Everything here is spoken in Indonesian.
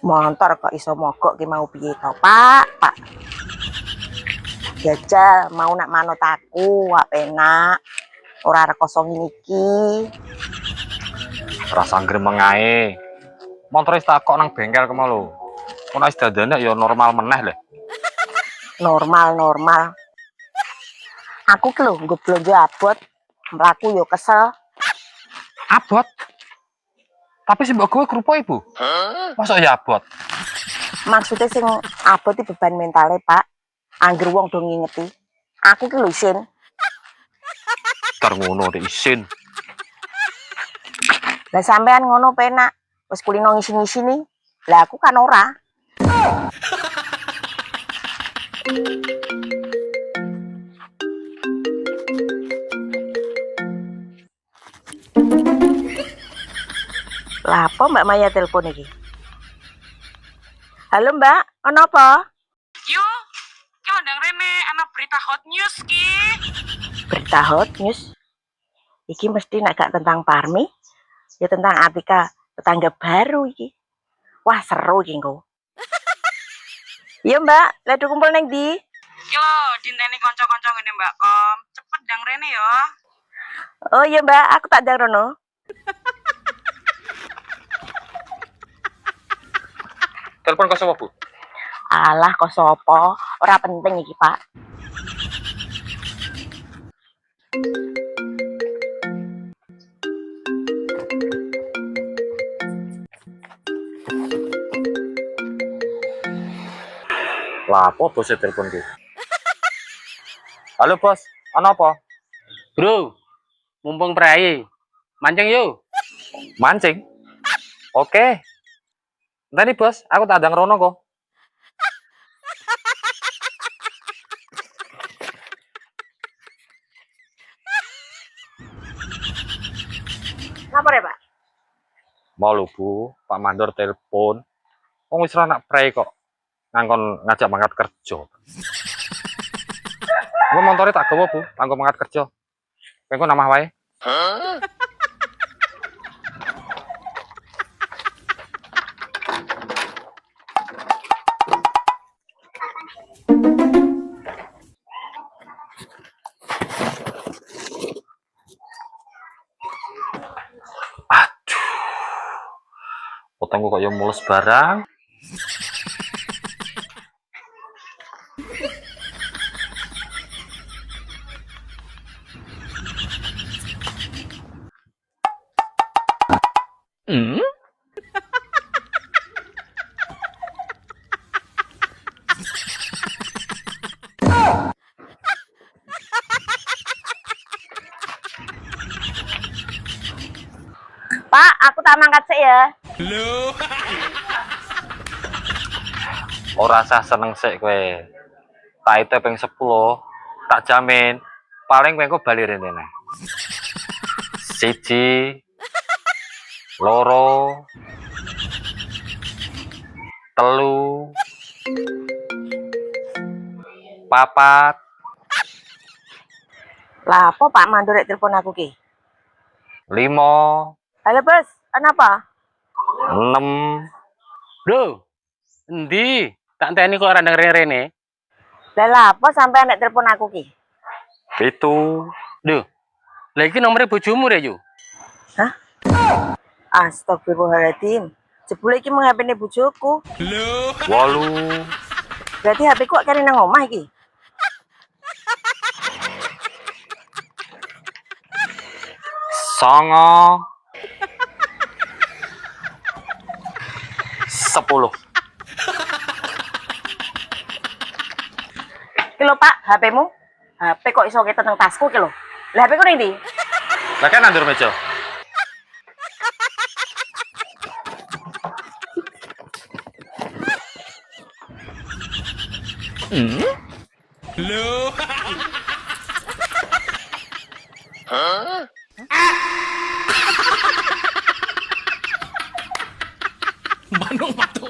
Montor kok iso mogok ki mau piye to, Pak? Pak. Jajal mau nak manut aku, wak penak. Ora arek kosong iki. Rasa gremeng ae. Montore tak kok nang bengkel kemo lho. Ono wis dandane ya normal meneh lho. Normal. Aku ki lho nggo blonjo abot. Mlaku yo kesel. Abot. Tapi sing mbok kowe kerupuk Ibu. Masa ya abot? Maksudnya sing abot iki beban mentale, Pak. Angger wong do ngingeti. Aku ki lho isin. Tar ngono nek isin. Lah sampean ngono penak. Wis kulino ngisi-ngisini. Lah aku kan ora. Lah apa Mbak Maya telepon iki? Halo Mbak, ono apa? Yo, ki ndang rene ana berita hot news ki. Berita hot news? Iki mesti nek gak tentang Parmi, ya tentang Atika, tetangga baru iki. Wah, seru iki engko. Iya Mbak, lha kumpul neng ndi? Ki lho, dinteni kanca-kanca ngene Mbak Kom. Cepet ndang rene yo. Oh iya Mbak, aku tak ndang rono. Telepon kok sapa, Bu? Alah, kok sopo? Ora penting iki, Pak. Lah apa bos telepon ku? Halo bos, ana apa? Bro, mumpung prai, mancing yuk. Mancing? Oke. Entar nih bos, aku tak ada ngerono kok. Lapor ya, Pak? Mau lho Bu, Pak Mandor telepon. Wong wis anak prei kok. Ngangkon ngajak mangkat kerja. Gua montore tak gawa Bu, kanggo mangkat kerja. Kowe namah wae. Potongku kok ya mules barang. Pak, aku tak mangkat sih ya. Ora usah seneng sik kowe. Tak ite ping 10, tak jamin paling kowe engko bali rene. Siji, loro, telu, papat. Lah apa Pak Mandor rek telepon aku ki? 5, Halo Bos, kenapa? 6, Bro, endi? Tak enteni kok ora ndang rene. Lah apa sampai anak telepon aku ki? 7, Duh. Lah iki nomere bojomu rek yo. Hah? Astagfirullahaladzim. Jebule iki mung HP-ne bojoku. 8, Berarti HP ku kene nang omah iki. 9, 10. Ki lho Pak, HP-mu. HP kok iso ketok nang tasku ki lho. Lah HP ku ning ndi? Lah kan nandur meja. Manung matu.